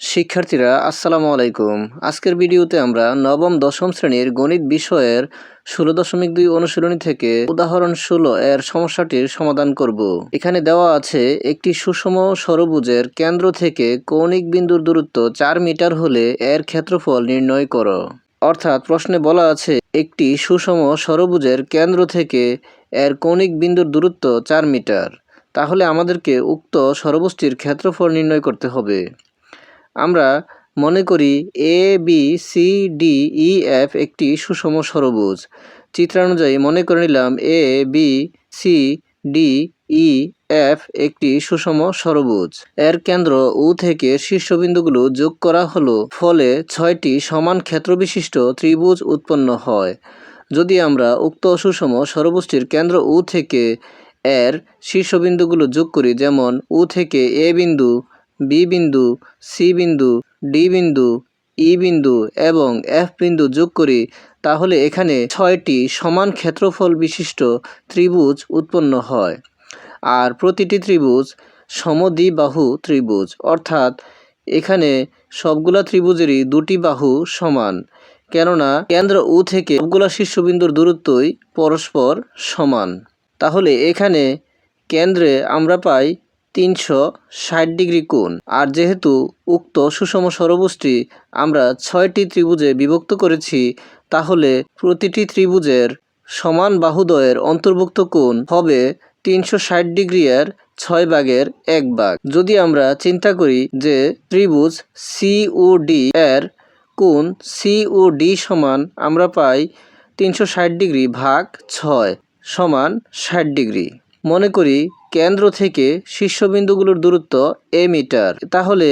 শিক্ষার্থীরা আসসালামু আলাইকুম। আজকের ভিডিওতে আমরা নবম দশম শ্রেণীর গণিত বিষয়ের 16.2 অনুশীলনী থেকে উদাহরণ 16 এর সমস্যাটির সমাধান করব। এখানে দেওয়া আছে একটি সুষম ষড়ভুজের কেন্দ্র থেকে কৌণিক বিন্দুর দূরত্ব 4 মিটার হলে এর ক্ষেত্রফল নির্ণয় করো। অর্থাৎ প্রশ্নে বলা আছে একটি সুষম ষড়ভুজের কেন্দ্র থেকে এর কৌণিক বিন্দুর দূরত্ব 4 মিটার। তাহলে আমাদেরকে উক্ত ষড়ভুজটির ক্ষেত্রফল নির্ণয় করতে হবে। আমরা মনে করি A B C D E F একটি সুষম ষড়ভুজ। চিত্রানুযায়ী মনে করে নিলাম A B C D E F একটি সুষম ষড়ভুজ। এর কেন্দ্র ও থেকে শীর্ষবিন্দুগুলো যোগ করা হলো, ফলে 6টি সমান ক্ষেত্রবিশিষ্ট ত্রিভুজ উৎপন্ন হয়। যদি আমরা উক্ত সুষম ষড়ভুজটির কেন্দ্র ও থেকে এর শীর্ষবিন্দুগুলো যোগ করি, যেমন ও থেকে এ বিন্দু, বি বিন্দু, সি বিন্দু, ডি বিন্দু, ই বিন্দু এবং এফ বিন্দু যোগ করি, তাহলে এখানে 6টি সমান ক্ষেত্রফল বিশিষ্ট ত্রিভুজ উৎপন্ন হয়। আর প্রতিটি ত্রিভুজ সমদ্বিবাহু ত্রিভুজ, অর্থাৎ এখানে সবগুলা ত্রিভুজেরই দুটি বাহু সমান, কেননা কেন্দ্র ও থেকে সবগুলা শীর্ষবিন্দুর দূরত্বই পরস্পর সমান। তাহলে এখানে কেন্দ্রে আমরা পাই 360 ডিগ্রি কোণ। আর যেহেতু উক্ত সুষম ষড়ভুজটি আমরা 6টি ত্রিভুজে বিভক্ত করেছি, তাহলে প্রতিটি ত্রিভুজের সমান বাহুদ্বয়ের অন্তর্ভুক্ত কোণ হবে 360 ডিগ্রি এর 6 ভাগের 1 ভাগ। যদি আমরা চিন্তা করি যে ত্রিভুজ সি ও ডি এর কোণ সি ও ডি সমান, আমরা পাই 360 ডিগ্রি ভাগ 6 সমান 60 ডিগ্রি। মনে করি কেন্দ্র থেকে শীর্ষবিন্দুগুলোর দূরত্ব এ মিটার। তাহলে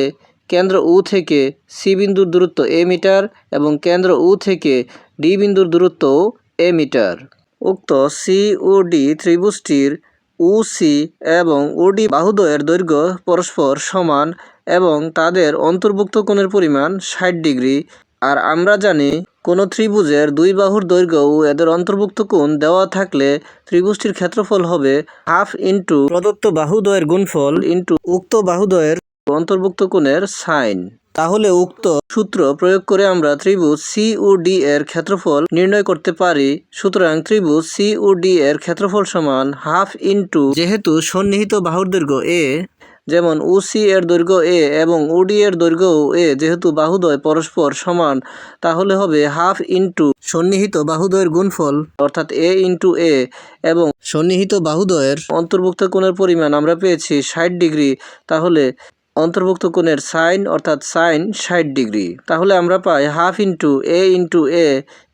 কেন্দ্র ও থেকে সি বিন্দুর দূরত্ব এ মিটার এবং কেন্দ্র ও থেকে ডি বিন্দুর দূরত্বও এ মিটার। উক্ত সি ও ডি ত্রিভুজটির ও সি এবং ও ডি বাহুদ্বয়ের দৈর্ঘ্য পরস্পর সমান এবং তাদের অন্তর্ভুক্ত কোণের পরিমাণ 60 ডিগ্রি। আর আমরা জানি কোনো ত্রিভুজের দুই বাহুর দৈর্ঘ্য ও এদের অন্তর্ভুক্ত কোণ দেওয়া থাকলে ত্রিভুজটির ক্ষেত্রফল হবে হাফ ইন্টু প্রদত্ত বাহুদ্বয়ের গুণফল ইন্টু উক্ত বাহুদ্বয়ের অন্তর্ভুক্ত কোণের সাইন। তাহলে উক্ত সূত্র প্রয়োগ করে আমরা ত্রিভুজ সি ও ডি এর ক্ষেত্রফল নির্ণয় করতে পারি। সুতরাং ত্রিভুজ সি ও ডি এর ক্ষেত্রফল সমান হাফ ইন্টু, যেহেতু সন্নিহিত বাহুর দৈর্ঘ্য এ, যেমন ও সি এর দৈর্ঘ্য এ এবং ও ডি এর দৈর্ঘ্য এ, যেহেতু বাহুদ্বয় পরস্পর সমান, তাহলে হবে হাফ ইন্টু সন্নিহিত বাহুদ্বয়ের গুণফল অর্থাৎ এ ইন্টু এ এবং সন্নিহিত বাহুদ্বয়ের অন্তর্ভুক্ত কোণের পরিমাণ আমরা পেয়েছি 60 ডিগ্রি। তাহলে অন্তর্ভুক্ত কোণের সাইন অর্থাৎ সাইন 60 ডিগ্রি। তাহলে আমরা পাই হাফ ইন্টু এ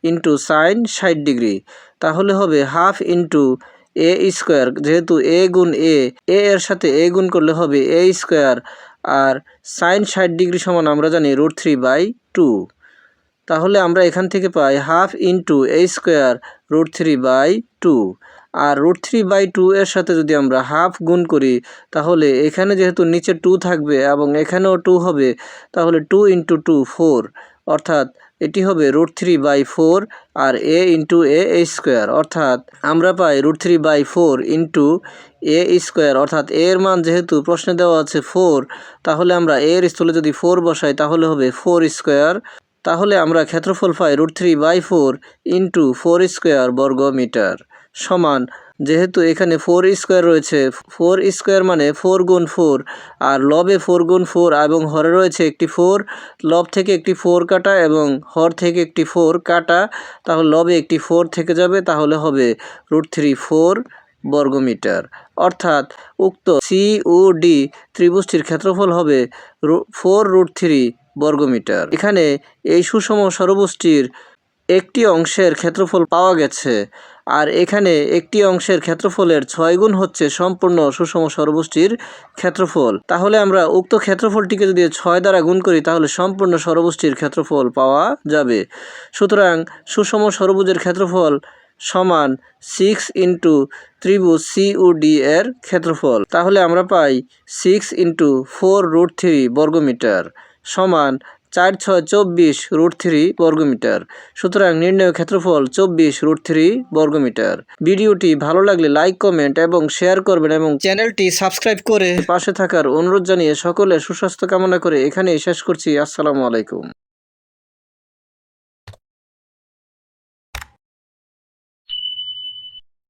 ইন্টু সাইন 60 ডিগ্রি। তাহলে হবে হাফ ইন্টু এ স্কোয়ার, যেহেতু এ গুণ এ এর সাথে এ গুণ করলে হবে এ স্কোয়ার, আর সাইন 60 ডিগ্রি সমান আমরা জানি √3/2। তাহলে আমরা এখান থেকে পাই হাফ ইন্টু এ স্কোয়ার √3/2। আর √3/2 এর সাথে যদি আমরা হাফ গুণ করি, তাহলে এখানে যেহেতু নিচে 2 থাকবে এবং এখানেও 2 হবে, তাহলে 2 ইন্টু 2 4, অর্থাৎ এটি হবে √3/4 আর এ ইন্টু এ স্কোয়ার, অর্থাৎ আমরা পাই √3/4 ইন্টু এ স্কোয়ার, অর্থাৎ এর মান যেহেতু প্রশ্নে দেওয়া আছে 4, তাহলে আমরা এর স্থলে যদি 4 বসাই তাহলে হবে 4 স্কোয়ার। তাহলে আমরা ক্ষেত্রফল পাই √3/4 ইন্টু 4 স্কোয়ার বর্গ মিটার সমান, যেহেতু এখানে 4 স্কোয়ার রয়েছে, 4 স্কোয়ার মানে 4 গুণ 4, আর লবে 4 গুণ 4 এবং হরে রয়েছে একটি 4, লব থেকে একটি 4 কাটা এবং হর থেকে একটি 4 কাটা, তাহলে লবে একটি 4 থেকে যাবে, তাহলে হবে √3/4 বর্গমিটার। অর্থাৎ উক্ত সি ও ডি ত্রিভুজটির ক্ষেত্রফল হবে 4√3 বর্গমিটার। এখানে এই সুষম ষড়ভুজটির একটি অংশের ক্ষেত্রফল পাওয়া গেছে, আর এখানে একটি অংশের ক্ষেত্রফলের 6 গুণ হচ্ছে সম্পূর্ণ সুষম ষড়ভুজটির ক্ষেত্রফল। তাহলে আমরা উক্ত ক্ষেত্রফলটিকে যদি 6 দ্বারা গুণ করি, তাহলে সম্পূর্ণ ষড়ভুজটির ক্ষেত্রফল পাওয়া যাবে। সুতরাং সুষম ষড়ভুজের ক্ষেত্রফল সমান 6 ইন্টু ত্রিভুজ সি ও ডি এর ক্ষেত্রফল। তাহলে আমরা পাই 6 ইন্টু 4√3 বর্গমিটার সমান 4×6 = 24√3 বর্গমিটার। সুতরাং নির্ণয় ক্ষেত্রফল 24√3 বর্গমিটার। ভিডিওটি ভালো লাগলে লাইক, কমেন্ট এবং শেয়ার করবেন এবং চ্যানেলটি সাবস্ক্রাইব করে পাশে থাকার অনুরোধ জানিয়ে সকলের সুস্বাস্থ্য কামনা করে এখানেই শেষ করছি। আসসালামু আলাইকুম।